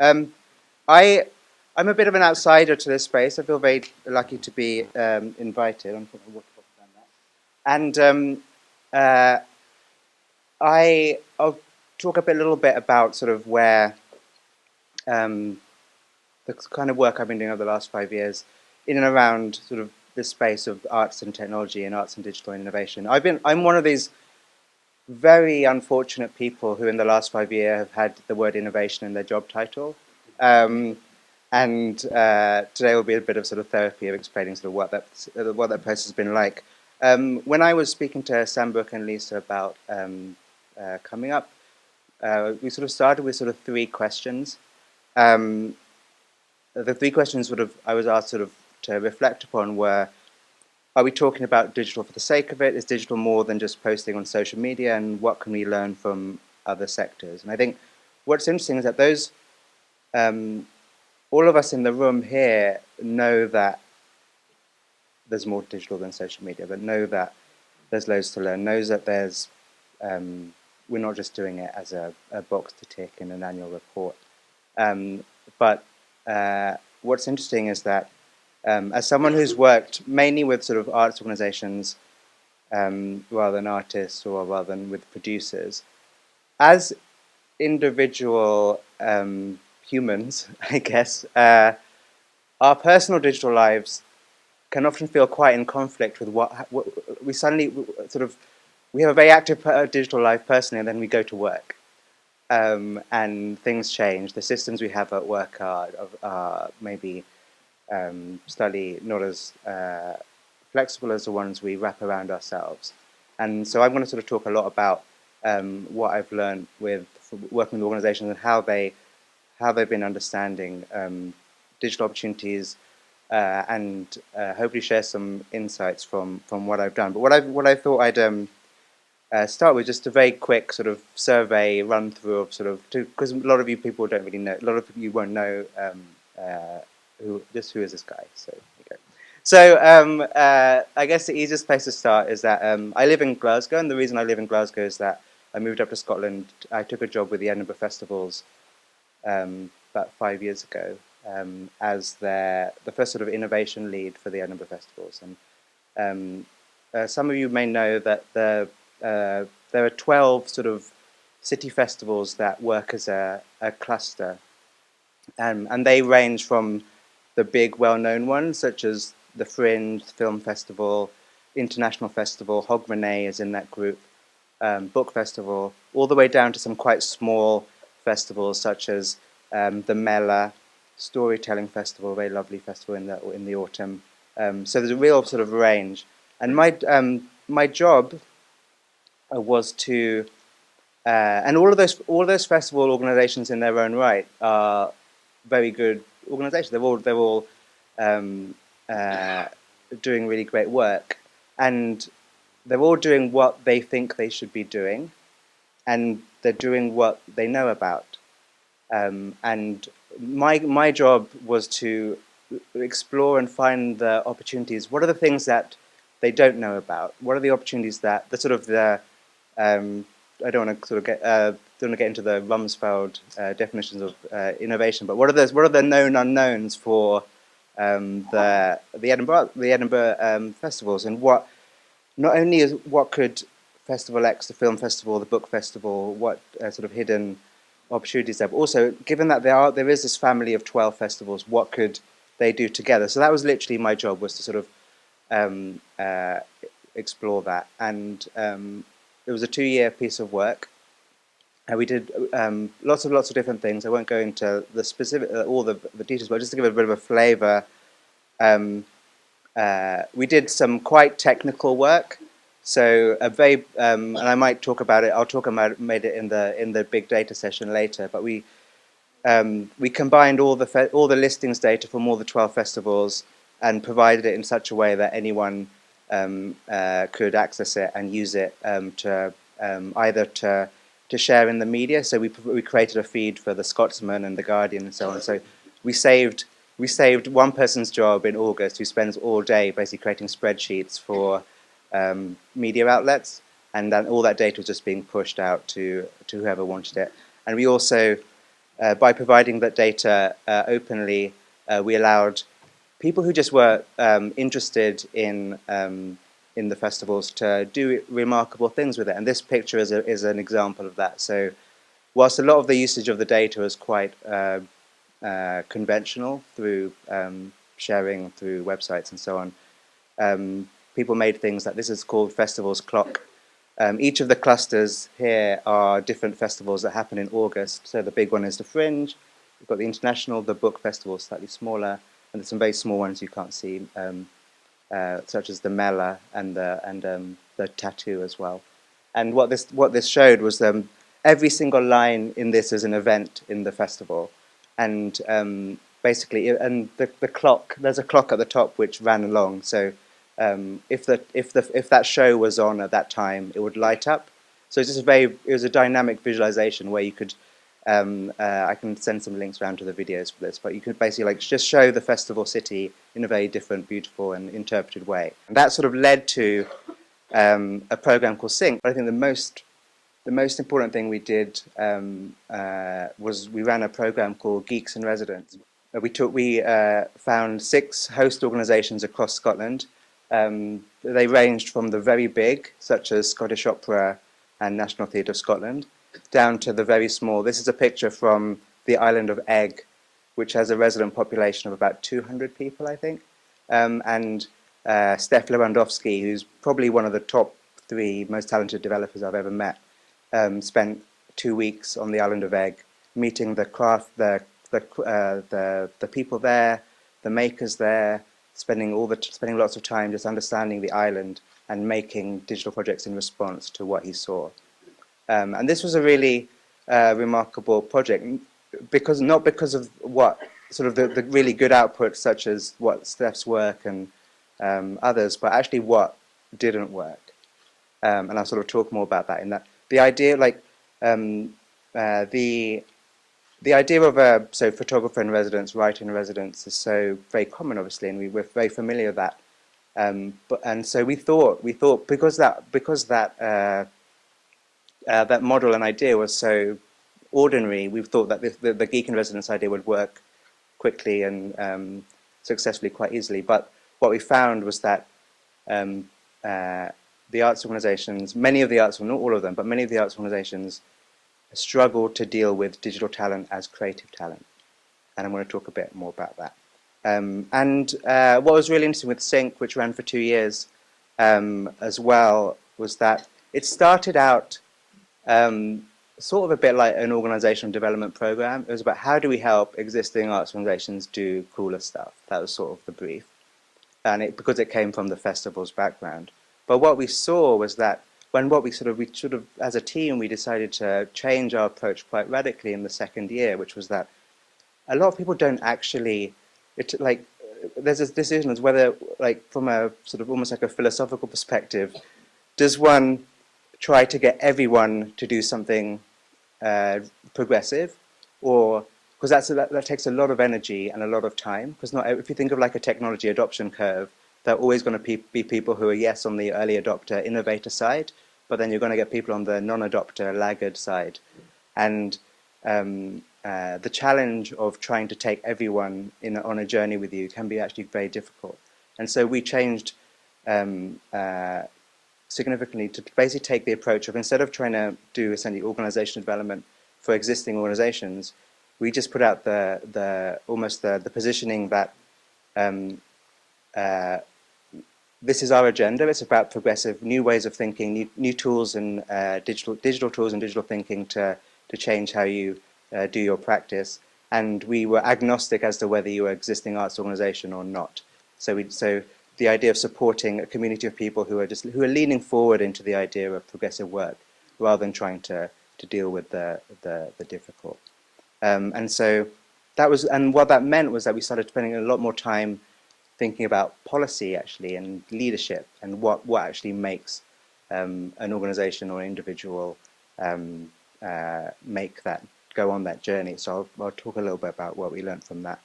Um, I, I'm a bit of an outsider to this space. I feel very lucky to be invited. I'm talking about that. And uh, I'll talk a little bit about sort of where um, the kind of work I've been doing over the last 5 years in and around sort of this space of arts and technology and arts and digital innovation. I'm one of these very unfortunate people who in the last 5 years have had the word innovation in their job title. Um, and today will be a bit of sort of therapy of explaining sort of what that process has been like. When I was speaking to Sam Brooke and Lisa about coming up, we sort of started with sort of three questions. Um, the three questions I was asked sort of to reflect upon were: are we talking about digital for the sake of it? Is digital more than just posting on social media? And what can we learn from other sectors? And I think what's interesting is that um, all of us in the room here know that there's more digital than social media, but know that there's loads to learn, knows that um, we're not just doing it as a box to tick in an annual report. But what's interesting is that as someone who's worked mainly with sort of arts organizations rather than artists or rather than with producers, as individual humans, I guess, our personal digital lives can often feel quite in conflict with what we suddenly sort of we have a very active digital life personally, and then we go to work, and things change. The systems we have at work are maybe slightly not as flexible as the ones we wrap around ourselves. And so I'm going to sort of talk a lot about what I've learned with working with organizations and how they've been understanding digital opportunities and hopefully share some insights from what I've done. But what I thought I'd start with just a very quick sort of survey run through of sort of because a lot of you people don't really know, a lot of you won't know who is this guy. So okay. So I guess the easiest place to start is that I live in Glasgow, and the reason I live in Glasgow is that I moved up to Scotland. I took a job with the Edinburgh Festivals about 5 years ago as the first sort of innovation lead for the Edinburgh Festivals. And some of you may know that there are 12 sort of city festivals that work as a cluster, and they range from the big well-known ones such as the Fringe Film Festival, International Festival, Hogmanay is in that group, Book Festival, all the way down to some quite small festivals such as the Mela Storytelling Festival, a very lovely festival in the autumn. So there's a real sort of range, and my job was to and all of those festival organisations in their own right are very good organisations. They're all um, uh, doing really great work, and they're all doing what they think they should be doing, and they're doing what they know about. And my job was to explore and find the opportunities. What are the things that they don't know about? What are the opportunities that the sort of the I don't want to sort of don't want to get into the Rumsfeld definitions of innovation, but what are the known unknowns for the Edinburgh festivals, and what not only is what could Festival X, the film festival, the book festival, what sort of hidden opportunities there, but also given that there is this family of 12 festivals, what could they do together? So that was literally my job, was to sort of explore that, and it was a 2 year piece of work. And we did lots of different things. I won't go into the specific all the details, but just to give a bit of a flavour, we did some quite technical work. So a very and I might talk about it. I'll talk about made it in the big data session later. But we combined all the listings data from all the 12 festivals and provided it in such a way that anyone could access it and use it to either to share in the media. So we created a feed for the Scotsman and the Guardian and so on. So we saved one person's job in August who spends all day basically creating spreadsheets for media outlets, and then all that data was just being pushed out to whoever wanted it. And we also by providing that data openly, we allowed people who just were interested in the festivals to do remarkable things with it. And this picture is an example of that. So whilst a lot of the usage of the data was quite conventional through sharing through websites and so on, people made things like this is called Festivals Clock. Each of the clusters here are different festivals that happen in August. So the big one is the Fringe. We've got the International, the Book Festival, slightly smaller, and there's some very small ones you can't see, such as the Mela and the Tattoo as well. And what this showed was every single line in this is an event in the festival, and basically, and the clock. There's a clock at the top which ran along. So if that show was on at that time, it would light up. So it's just it was a dynamic visualization where you could. I can send some links around to the videos for this, but you could basically like just show the festival city in a very different, beautiful, and interpreted way. And that sort of led to a program called Sync. But I think the most important thing we did was we ran a program called Geeks in Residence. We found 6 host organisations across Scotland. They ranged from the very big, such as Scottish Opera and National Theatre of Scotland, down to the very small. This is a picture from the island of Egg, which has a resident population of about 200 people, I think. And Steph Lewandowski, who's probably one of the top 3 most talented developers I've ever met, spent 2 weeks on the island of Egg, meeting the people there, the makers there, spending lots of time just understanding the island and making digital projects in response to what he saw. And this was a really remarkable project, not because of what sort of the really good output, such as what Steph's work and others, but actually what didn't work. And I'll sort of talk more about that. In that, the idea, like the idea of so photographer in residence, writer in residence, is so very common, obviously, and we're very familiar with that. And so we thought because that model and idea was so ordinary, we thought that the geek in residence idea would work quickly and successfully quite easily. But what we found was that the arts organizations, many of the arts, well, not all of them, but many of the arts organizations struggled to deal with digital talent as creative talent. And I'm going to talk a bit more about that. What was really interesting with Sync, which ran for 2 years as well, was that it started out sort of a bit like an organizational development program. It was about how do we help existing arts organizations do cooler stuff. That was sort of the brief. And because it came from the festival's background. But what we saw was that when we sort of as a team, we decided to change our approach quite radically in the second year, which was that a lot of people don't actually, there's this decision as whether, like, from a sort of almost like a philosophical perspective, does one try to get everyone to do something progressive, or because that takes a lot of energy and a lot of time. Because if you think of like a technology adoption curve, there are always going to be people who are yes on the early adopter, innovator side, but then you're going to get people on the non-adopter, laggard side, and the challenge of trying to take everyone on a journey with you can be actually very difficult. And so we changed significantly to basically take the approach of, instead of trying to do essentially organizational development for existing organizations, we just put out almost the positioning that this is our agenda. It's about progressive new ways of thinking, new tools and digital tools and digital thinking to change how you do your practice. And we were agnostic as to whether you were an existing arts organization or not. So the idea of supporting a community of people who are leaning forward into the idea of progressive work, rather than trying to deal with the difficult. And so what that meant was that we started spending a lot more time thinking about policy actually and leadership and what actually makes an organization or an individual go on that journey. So I'll talk a little bit about what we learned from that.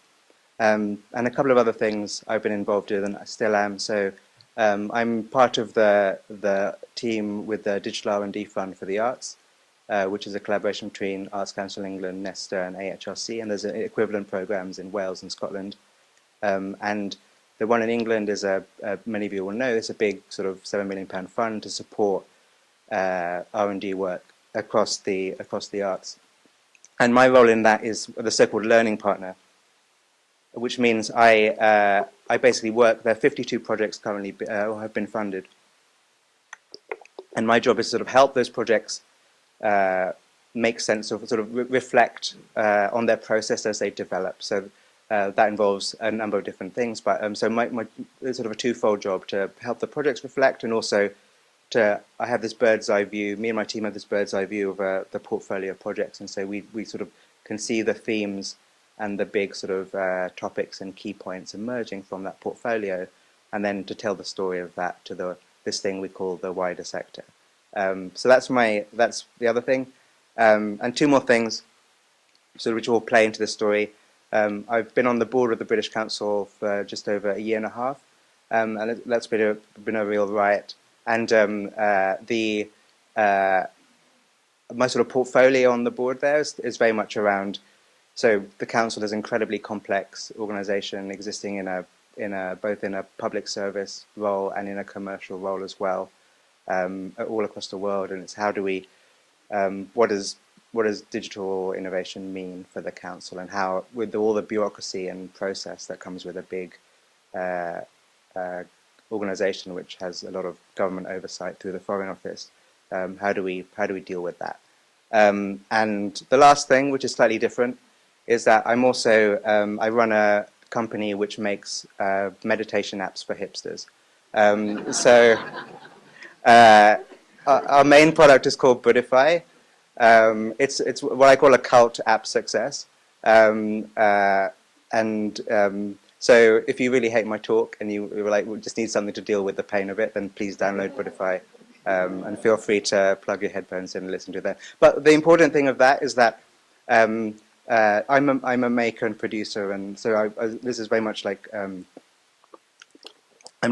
And a couple of other things I've been involved in and I still am. So I'm part of the team with the Digital R&D Fund for the Arts. which is a collaboration between Arts Council England, Nesta, and AHRC, and there's equivalent programs in Wales and Scotland. And the one in England is many of you will know, it's a big sort of £7 million fund to support R&D work across the arts. And my role in that is the so-called learning partner, which means I basically work. There are 52 projects currently have been funded, and my job is to sort of help those projects make sense of, sort of reflect on their process as they develop. So that involves a number of different things. But so my it's sort of a twofold job: to help the projects reflect, and also I have this bird's eye view. Me and my team have this bird's eye view of the portfolio of projects, and so we sort of can see the themes and the big sort of topics and key points emerging from that portfolio, and then to tell the story of that to this thing we call the wider sector. So that's the other thing, and two more things, sort of which all play into the story. I've been on the board of the British Council for just over a year and a half, and that's been a real riot. And my sort of portfolio on the board there is very much around. So the council is an incredibly complex organisation, existing both in a public service role and in a commercial role as well, all across the world. And it's how do we, what does digital innovation mean for the council, and how, with all the bureaucracy and process that comes with a big organisation which has a lot of government oversight through the Foreign Office, how do we deal with that? And the last thing, which is slightly different, is that I'm also I run a company which makes meditation apps for hipsters. So our main product is called Buddhify. It's what I call a cult app success. So if you really hate my talk and you were like, we just need something to deal with the pain of it, then please download Buddhify, and feel free to plug your headphones in and listen to that. But the important thing of that is that I'm a maker and producer, and so this is very much like I'm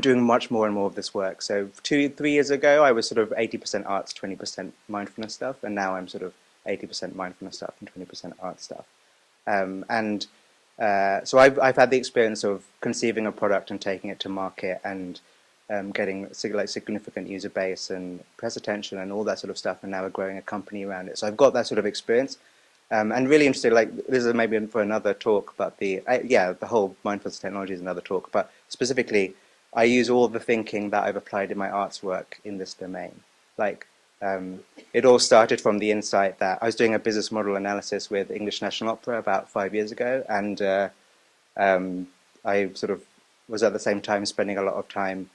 doing much more and more of this work. So 2-3 years ago, I was sort of 80% arts, 20% mindfulness stuff, and now I'm sort of 80% mindfulness stuff and 20% art stuff. So I've had the experience of conceiving a product and taking it to market and getting significant user base and press attention and all that sort of stuff, and now we're growing a company around it. So I've got that sort of experience, and really interested. Like, this is maybe for another talk, but the whole mindfulness technology is another talk. But specifically, I use all the thinking that I've applied in my arts work in this domain. Like, it all started from the insight that I was doing a business model analysis with English National Opera about 5 years ago, and I sort of was at the same time spending a lot of time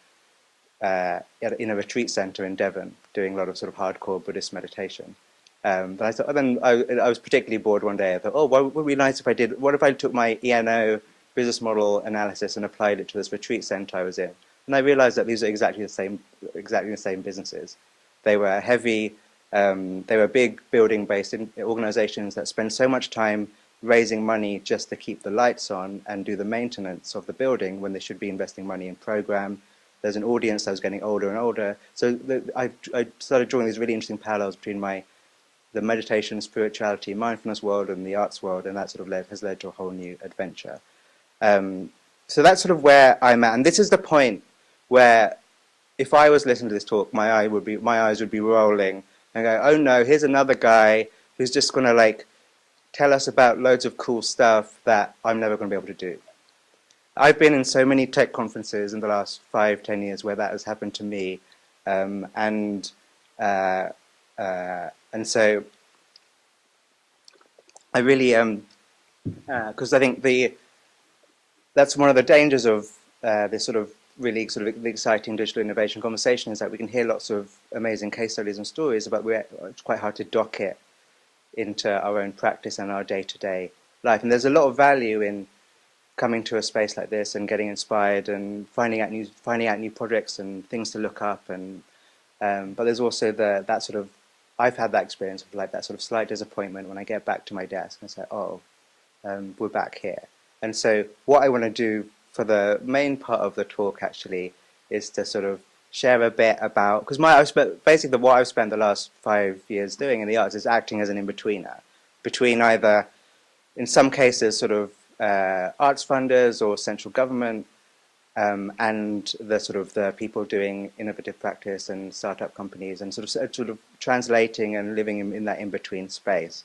in a retreat centre in Devon, doing a lot of sort of hardcore Buddhist meditation. But I thought, then I was particularly bored one day. I thought, oh, what would be nice if I did? What if I took my ENO business model analysis and applied it to this retreat centre I was in? And I realised that these are exactly the same businesses. They were heavy. They were big building-based organisations that spend so much time raising money just to keep the lights on and do the maintenance of the building when they should be investing money in program. There's an audience that was getting older and older. So I started drawing these really interesting parallels between the meditation, spirituality, mindfulness world and the arts world, and that sort of has led to a whole new adventure. So that's sort of where I'm at, and this is the point where, if I was listening to this talk, my eyes would be rolling and go, oh no, here's another guy who's just going to like tell us about loads of cool stuff that I'm never going to be able to do. I've been in so many tech conferences in the last 5-10 years where that has happened to me, and so I really, because I think that's one of the dangers of this sort of really sort of exciting digital innovation conversation, is that we can hear lots of amazing case studies and stories, but it's quite hard to dock it into our own practice and our day-to-day life. And there's a lot of value in coming to a space like this and getting inspired and finding out new projects and things to look up. And but there's also that sort of, I've had that experience of like that sort of slight disappointment when I get back to my desk and say, oh, we're back here. And so what I want to do for the main part of the talk actually is to sort of share a bit about, because basically what I've spent the last 5 years doing in the arts is acting as an in-betweener between either, in some cases, sort of arts funders or central government, and the sort of the people doing innovative practice and startup companies, and sort of translating and living in that in-between space.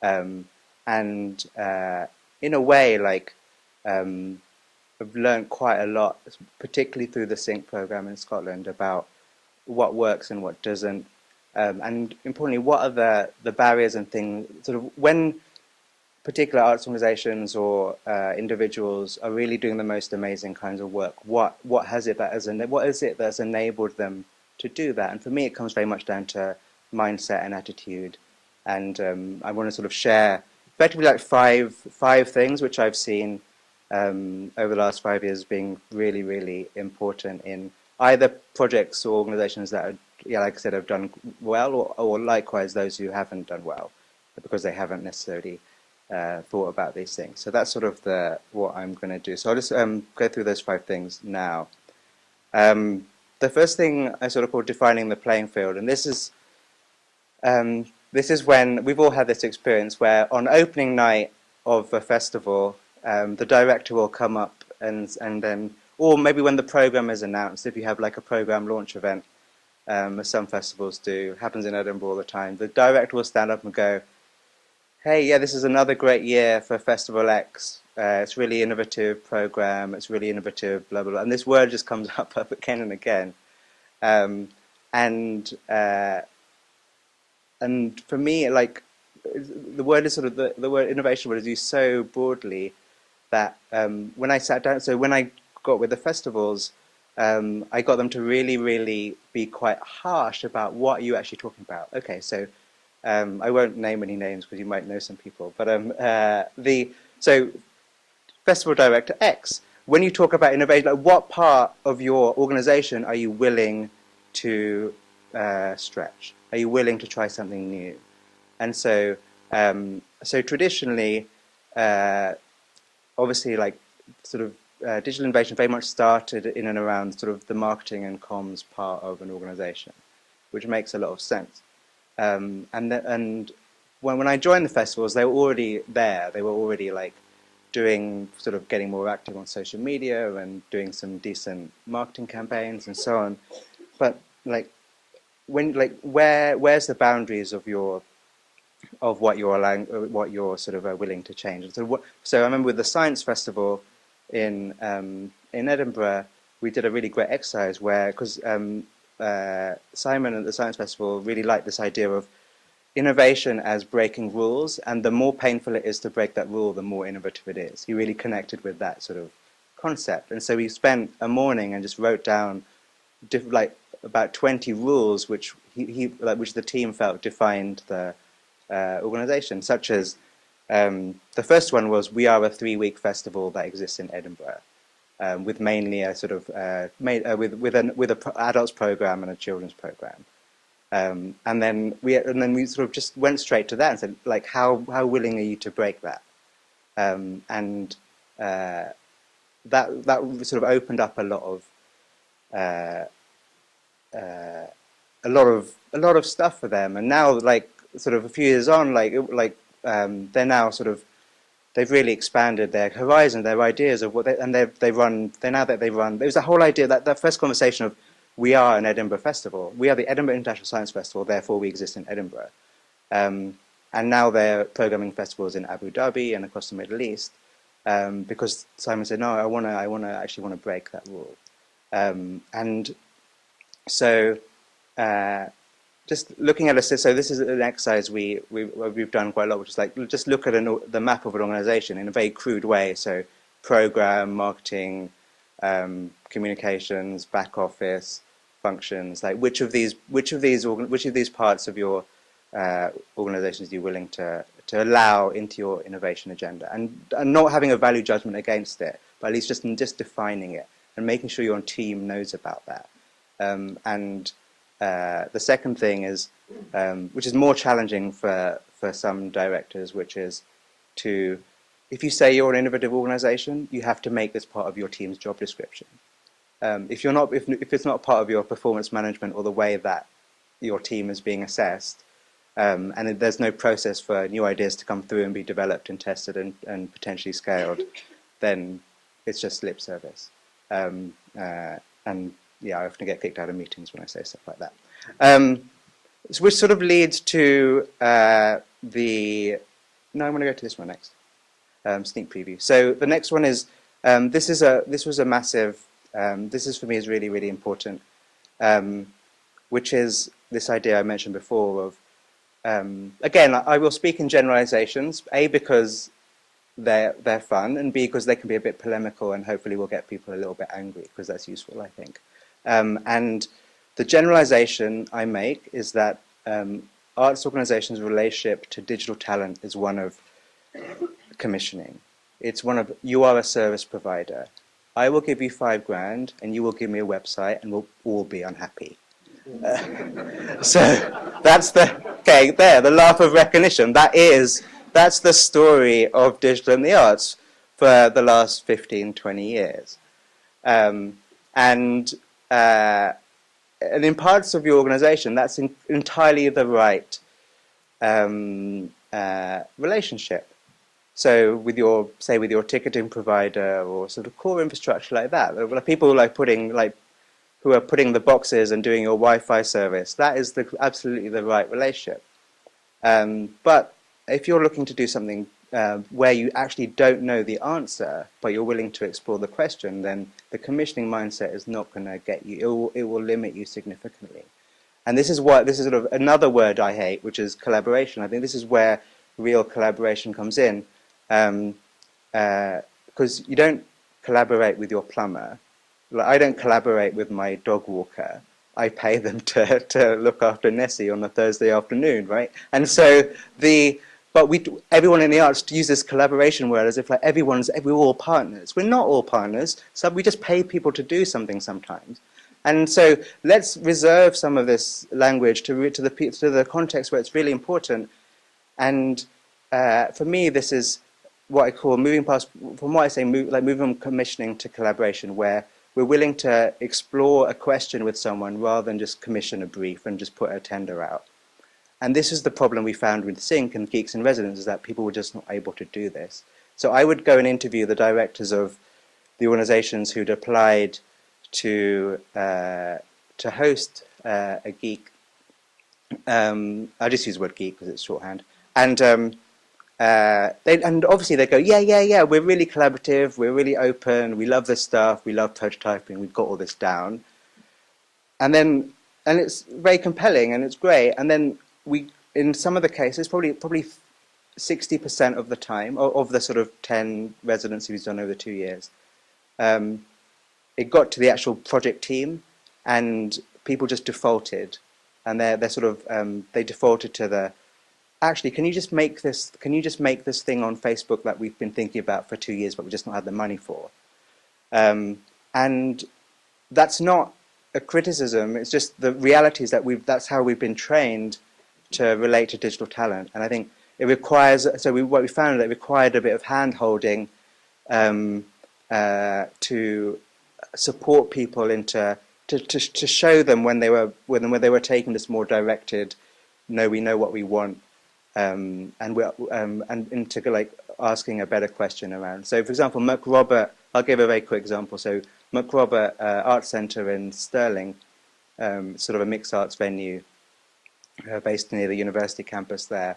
And in a way, like, I've learned quite a lot, particularly through the SYNC program in Scotland, about what works and what doesn't, and importantly, what are the barriers and things, sort of when particular arts organizations or individuals are really doing the most amazing kinds of work. What is it that's enabled them to do that? And for me, it comes very much down to mindset and attitude. And I want to sort of share effectively like five things which I've seen over the last 5 years being really, really important in either projects or organizations that are, yeah, like I said, have done well, or likewise those who haven't done well because they haven't necessarily thought about these things. So that's sort of what I'm going to do. So I'll just go through those 5 things now. The first thing I sort of call defining the playing field, and this is when we've all had this experience where on opening night of a festival, the director will come up and then, or maybe when the program is announced, if you have like a program launch event, as some festivals do, happens in Edinburgh all the time, the director will stand up and go, "Hey, yeah, this is another great year for Festival X. It's really innovative program. It's really innovative, blah, blah, blah." And this word just comes up again and again. And for me, like, the word is sort of the word innovation word is used so broadly that when I sat down, so when I got with the festivals, I got them to really, really be quite harsh about what you're actually talking about. Okay, so I won't name any names because you might know some people, but so Festival Director X, when you talk about innovation, like what part of your organization are you willing to stretch? Are you willing to try something new? And so, so traditionally, obviously, like sort of digital innovation very much started in and around sort of the marketing and comms part of an organization, which makes a lot of sense. And when I joined the festivals, they were already there. They were already like doing sort of getting more active on social media and doing some decent marketing campaigns and so on. But like where's the boundaries of what you're sort of willing to change? And so I remember with the Science Festival in Edinburgh, we did a really great exercise where, because Simon at the Science Festival really liked this idea of innovation as breaking rules, and the more painful it is to break that rule, the more innovative it is. He really connected with that sort of concept, and so we spent a morning and just wrote down like about 20 rules which which the team felt defined the organization, such as the first one was, we are a 3-week festival that exists in Edinburgh, with mainly a sort of with an adults program and a children's program, and then we sort of just went straight to that and said, like, how willing are you to break that? And that sort of opened up a lot of stuff for them. And now, like, sort of a few years on, they're now sort of, they've really expanded their horizon, their ideas of what they run. There's a whole idea that first conversation of, we are an Edinburgh festival. We are the Edinburgh International Science Festival, therefore we exist in Edinburgh. And now they're programming festivals in Abu Dhabi and across the Middle East, because Simon said, no, I actually want to break that rule. And so just looking at so this is an exercise we've done quite a lot, which is like, just look at the map of an organization in a very crude way. So program, marketing, communications, back office functions, like which of these parts of your organizations are you willing to allow into your innovation agenda, and not having a value judgment against it, but at least just defining it and making sure your team knows about that. And the second thing is, which is more challenging for some directors, which is if you say you're an innovative organization, you have to make this part of your team's job description. if it's not part of your performance management or the way that your team is being assessed, and there's no process for new ideas to come through and be developed and tested and potentially scaled, then it's just lip service. And yeah, I often get kicked out of meetings when I say stuff like that. Which sort of leads to no, I'm going to go to this one next. Sneak preview. So the next one is this was a massive. This is for me is really, really important, which is this idea I mentioned before of, again, I will speak in generalizations, A, because they're fun, and B, because they can be a bit polemical and hopefully will get people a little bit angry, because that's useful, I think. And the generalization I make is that arts organizations' relationship to digital talent is one of commissioning. It's one of, you are a service provider. I will give you $5,000 and you will give me a website and we'll all be unhappy. So that's the laugh of recognition. That's the story of digital in the arts for the last 15, 20 years. And in parts of your organization, that's entirely the right relationship. So with your ticketing provider or sort of core infrastructure like that, people who are putting the boxes and doing your Wi-Fi service, that is absolutely the right relationship. But if you're looking to do something where you actually don't know the answer, but you're willing to explore the question, then the commissioning mindset is not going to get you. It will limit you significantly. And this is sort of another word I hate, which is collaboration. I think this is where real collaboration comes in. Because you don't collaborate with your plumber. Like, I don't collaborate with my dog walker. I pay them to look after Nessie on a Thursday afternoon, right? And so everyone in the arts uses collaboration word as if like we're all partners. We're not all partners. So we just pay people to do something sometimes. And so let's reserve some of this language to the context where it's really important. And for me, this is what I call moving from commissioning to collaboration, where we're willing to explore a question with someone rather than just commission a brief and just put a tender out. And this is the problem we found with Sync and Geeks in Residence, is that people were just not able to do this. So I would go and interview the directors of the organizations who'd applied to host a geek. I'll just use the word geek because it's shorthand. And obviously they go, yeah, we're really collaborative, we're really open, we love this stuff, we love prototyping, we've got all this down. And it's very compelling and it's great. And then in some of the cases, probably 60% of the time, of the sort of 10 residencies we've done over 2 years, it got to the actual project team and people just defaulted. And they're sort of, they defaulted to the, actually, can you just make this thing on Facebook that we've been thinking about for 2 years, but we just not had the money for? And that's not a criticism. It's just the reality is that that's how we've been trained to relate to digital talent. And I think it requires. What we found that it required a bit of hand-holding to support people to show them when they were taking this more directed. No, we know what we want. And into like asking a better question around. So, for example, McRobert, I'll give a very quick example. So, McRobert Arts Centre in Stirling, sort of a mixed arts venue based near the university campus there.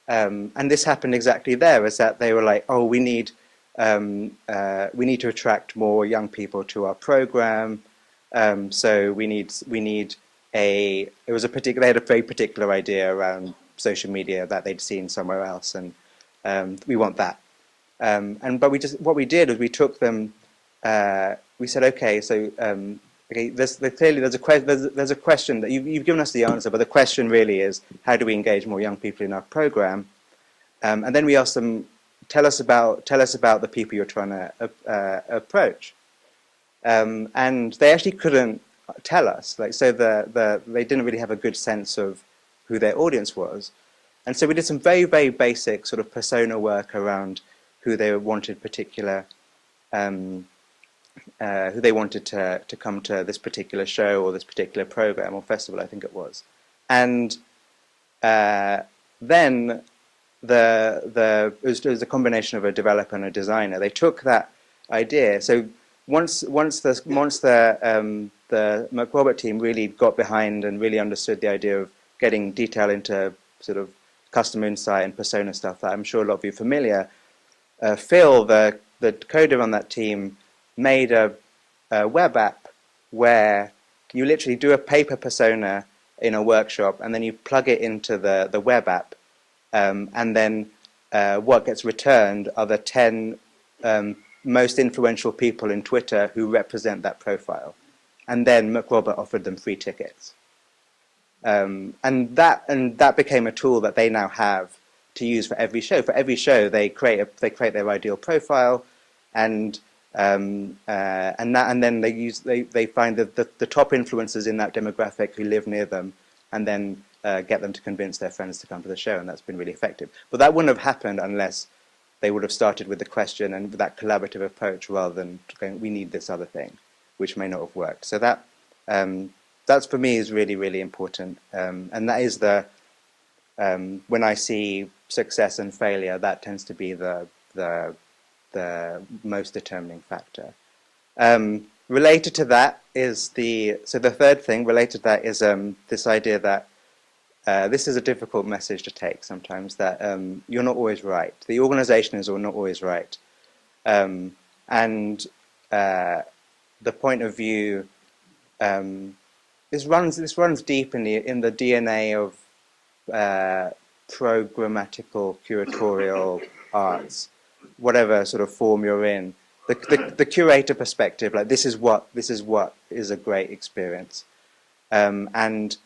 And this happened exactly there, is that they were like, oh, we need to attract more young people to our program. So they had a very particular idea around social media that they'd seen somewhere else, and we want that. But what we did was we took them. We said, okay, so there's a question that you've given us the answer, but the question really is, how do we engage more young people in our program? And then we asked them, tell us about the people you're trying to approach. And they actually couldn't tell us. Like, so they didn't really have a good sense of who their audience was. And so we did some very, very basic sort of persona work around who they wanted particular who they wanted to come to this particular show or this particular program or festival, I think it was. And then it was a combination of a developer and a designer. They took that idea. So once the McRobert team really got behind and really understood the idea of getting detail into sort of customer insight and persona stuff that I'm sure a lot of you are familiar, Phil, the coder on that team, made a web app where you literally do a paper persona in a workshop and then you plug it into the web app, and then what gets returned are the 10 most influential people in Twitter who represent that profile. And then McRobert offered them free tickets. And that became a tool that they now have to use for every show. For every show, they create their ideal profile, and then they find the top influencers in that demographic who live near them, and then get them to convince their friends to come to the show, and that's been really effective. But that wouldn't have happened unless they would have started with the question and with that collaborative approach rather than going, we need this other thing, which may not have worked. So that's for me is really, really important. And that is when I see success and failure, that tends to be the most determining factor. Related to that is the third thing related to that is this idea that this is a difficult message to take sometimes, that you're not always right. The organization is not always right. And the point of view, this runs deep in the DNA of programmatical curatorial arts, whatever sort of form you're in. The curator perspective, like this is what is a great experience, and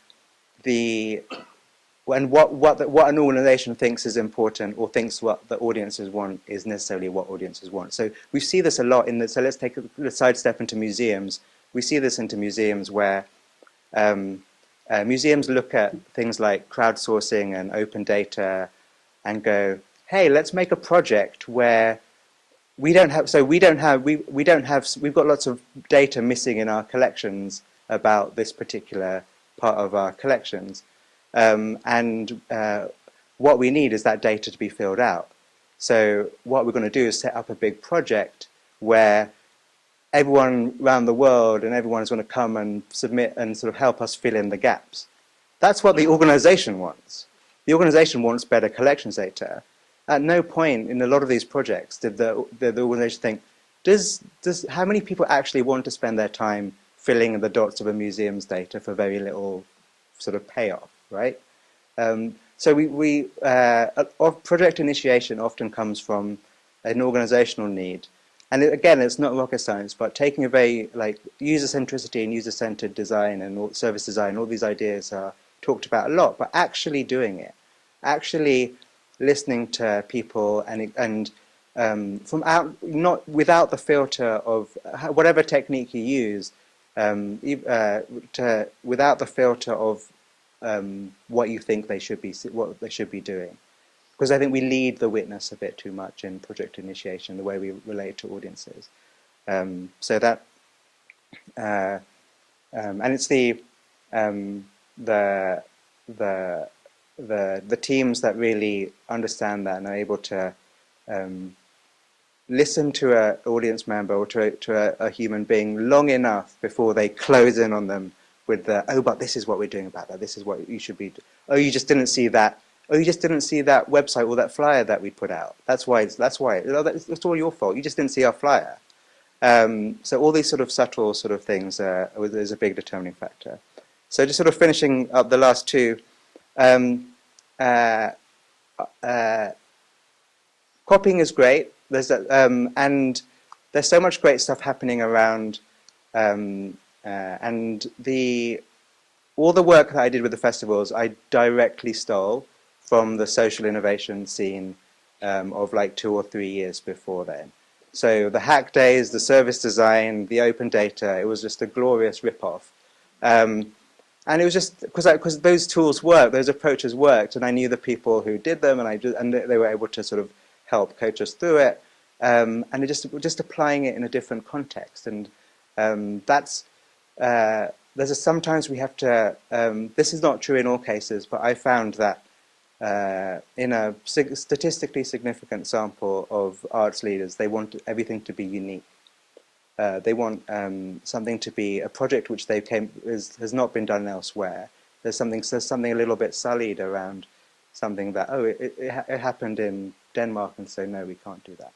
what an organization thinks is important or thinks what the audiences want is necessarily what audiences want. So we see this a lot so let's take a sidestep into museums. We see this into museums where museums look at things like crowdsourcing and open data and go, hey, let's make a project where we've got lots of data missing in our collections about this particular part of our collections. And what we need is that data to be filled out. So what we're going to do is set up a big project where everyone around the world and everyone is going to come and submit and sort of help us fill in the gaps. That's what the organization wants. The organization wants better collections data. At no point in a lot of these projects did the organization think, how many people actually want to spend their time filling in the dots of a museum's data for very little sort of payoff, right? So project initiation often comes from an organizational need. And again, it's not rocket science, but taking a very user centricity and user centered design and service design, all these ideas are talked about a lot, but actually doing it, actually listening to people and not without the filter of whatever technique you use, without the filter of what you think they should be doing. Because I think we lead the witness a bit too much in project initiation, the way we relate to audiences. So that, and it's the teams that really understand that and are able to listen to an audience member or to a human being long enough before they close in on them with but this is what we're doing about that. This is what you should be. Oh, you just didn't see that. Oh, you just didn't see that website or that flyer that we put out. That's why. That's all your fault. You just didn't see our flyer. So all these sort of subtle sort of things is a big determining factor. So just sort of finishing up the last two. Copying is great. And there's so much great stuff happening around. And all the work that I did with the festivals, I directly stole from the social innovation scene of 2 or 3 years before then. So the hack days, the service design, the open data, it was just a glorious rip-off. And it was just because those tools worked, those approaches worked, and I knew the people who did them, and they were able to sort of help coach us through it. and just applying it in a different context. And that's sometimes we have to. This is not true in all cases, but I found that in a statistically significant sample of arts leaders, they want everything to be unique. They want something to be a project which has not been done elsewhere. There's something a little bit sullied around something that it happened in Denmark, and so no, we can't do that.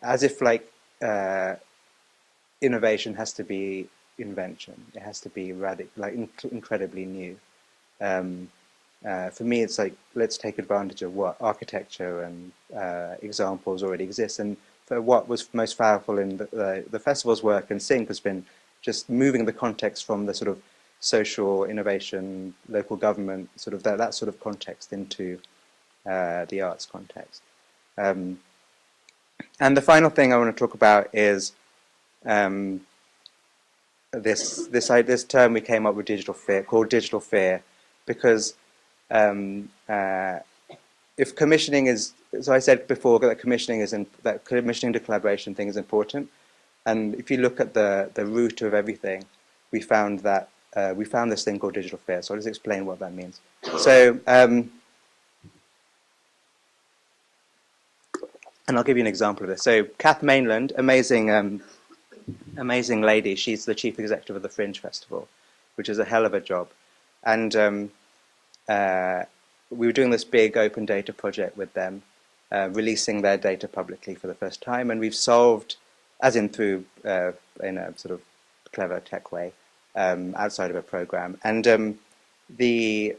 As if innovation has to be invention. It has to be incredibly new. For me, it's like, let's take advantage of what architecture and examples already exist. And for what was most powerful in the festival's work and Sync has been just moving the context from the sort of social innovation, local government, sort of that sort of context into the arts context. And the final thing I want to talk about is this term we came up with, called digital fear, because if commissioning is, so I said before that commissioning to collaboration thing is important, and if you look at the root of everything, we found this thing called digital fear. So I'll just explain what that means. So and I'll give you an example of this. So Kath Mainland, amazing lady. She's the chief executive of the Fringe Festival, which is a hell of a job. And we were doing this big open data project with them, releasing their data publicly for the first time. And we've solved, as in through in a sort of clever tech way, outside of a program. And we'd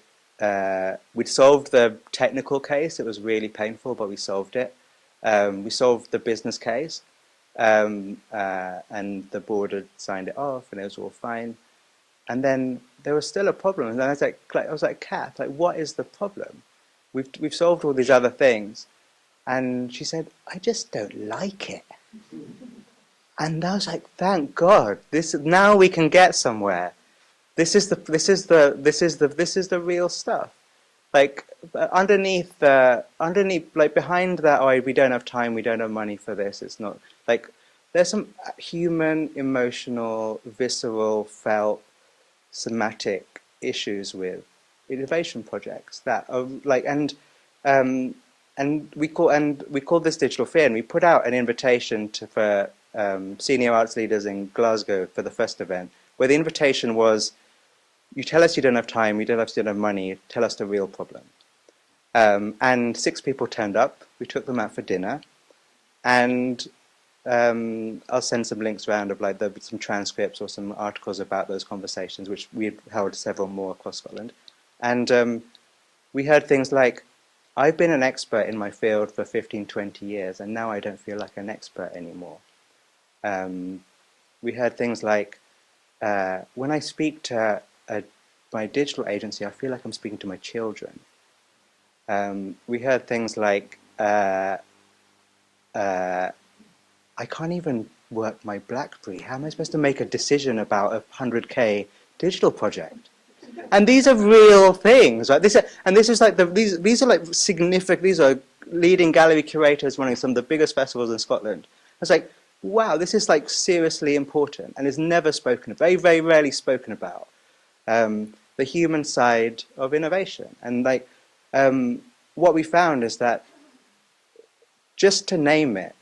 solved the technical case. It was really painful, but we solved it. We solved the business case, and the board had signed it off, and it was all fine. And then there was still a problem, and I was like, Kath, what is the problem? We've solved all these other things, and she said, I just don't like it. And I was like, thank God, now we can get somewhere. This is the real stuff. Like underneath, behind that, we don't have time, we don't have money for this. It's not like there's some human, emotional, visceral, felt, somatic issues with innovation projects that are and we called this digital fear, and we put out an invitation for senior arts leaders in Glasgow for the first event, where the invitation was, you tell us you don't have time, you don't have money, tell us the real problem. And 6 people turned up. We took them out for dinner, and I'll send some links around of some transcripts or some articles about those conversations, which we held several more across Scotland. And we heard things like, I've been an expert in my field for 15, 20 years, and now I don't feel like an expert anymore. We heard things like, when I speak to my digital agency, I feel like I'm speaking to my children. We heard things like, I can't even work my BlackBerry. How am I supposed to make a decision about a 100K digital project? And these are real things, right? These are significant. These are leading gallery curators running some of the biggest festivals in Scotland. It's like, wow, this is seriously important, and is never spoken, very, very rarely spoken about. The human side of innovation, and what we found is that just to name it,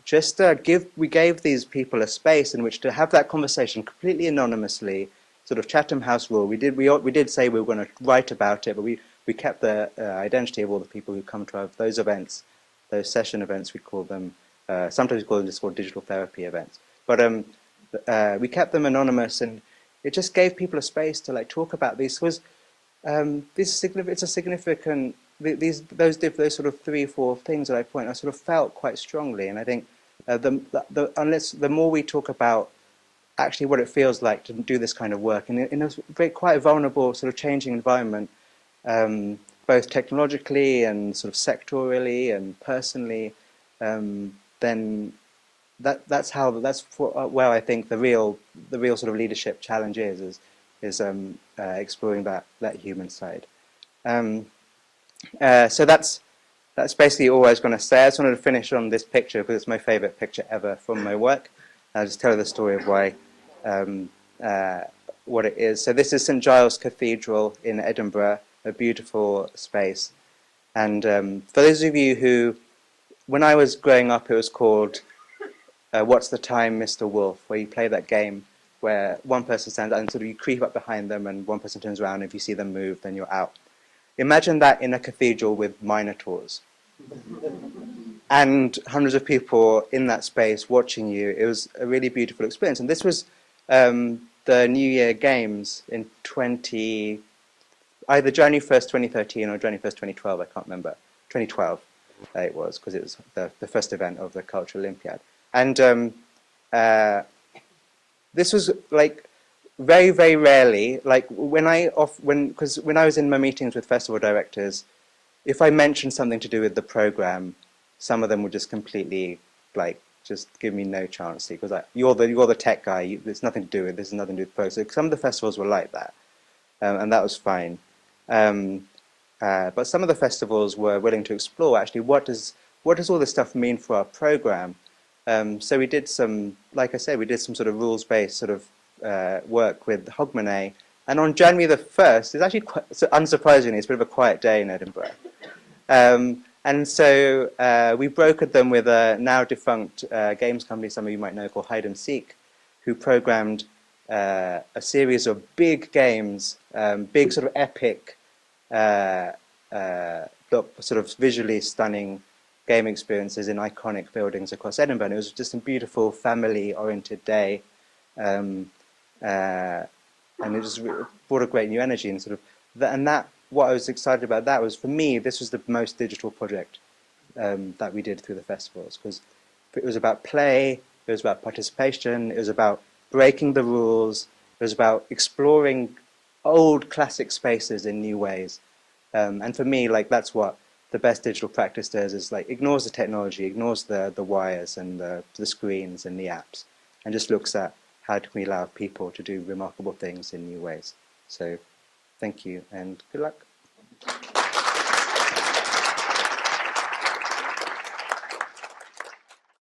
we gave these people a space in which to have that conversation completely anonymously, sort of Chatham House rule. We did say we were going to write about it, but we kept the identity of all the people who come to those events, those session events. We call them. Sometimes we call them just called digital therapy events. But we kept them anonymous, and it just gave people a space to talk about these. It's a significant. Those sort of 3 or 4 things that I sort of felt quite strongly, and I think the more we talk about actually what it feels like to do this kind of work in a quite vulnerable, sort of changing environment, both technologically and sort of sectorially and personally, then that's where I think the real sort of leadership challenge is exploring that human side. So that's that's basically all I was going to say. I just wanted to finish on this picture because it's my favourite picture ever from my work. I'll just tell you the story of why, um, uh, what it is. So this is St Giles Cathedral in Edinburgh, a beautiful space. And for those of you who, when I was growing up, it was called What's the Time, Mr. Wolf, where you play that game where one person stands out and sort of you creep up behind them and one person turns around. If you see them move, then you're out. Imagine that in a cathedral with minotaurs and hundreds of people in that space watching you. It was a really beautiful experience. And this was the New Year Games in either January 1st, 2013 or January 1st, 2012, I can't remember. 2012 it was, because it was the first event of the Cultural Olympiad. And this was like very, very rarely, like when I was in my meetings with festival directors, if I mentioned something to do with the program, some of them would just completely like just give me no chance to, because you're the tech guy. There's nothing to do with this. Is nothing to do with the program. So some of the festivals were like that, and that was fine. But some of the festivals were willing to explore actually what does all this stuff mean for our program. So we did some, like I said, we did some sort of rules-based sort of work with Hogmanay. And on January the 1st, it's actually quite, so unsurprisingly, it's a bit of a quiet day in Edinburgh. And so we brokered them with a now defunct games company, some of you might know, called Hide and Seek, who programmed a series of big games, big sort of epic, sort of visually stunning game experiences in iconic buildings across Edinburgh. And it was just a beautiful family-oriented day. And it just brought a great new energy and sort of what I was excited about that was, for me, this was the most digital project that we did through the festivals, because it was about play, it was about participation, it was about breaking the rules, it was about exploring old classic spaces in new ways. And for me, like, that's what the best digital practice does, is like ignores the technology, ignores the wires and the screens and the apps, and just looks at how can we allow people to do remarkable things in new ways. So thank you and good luck.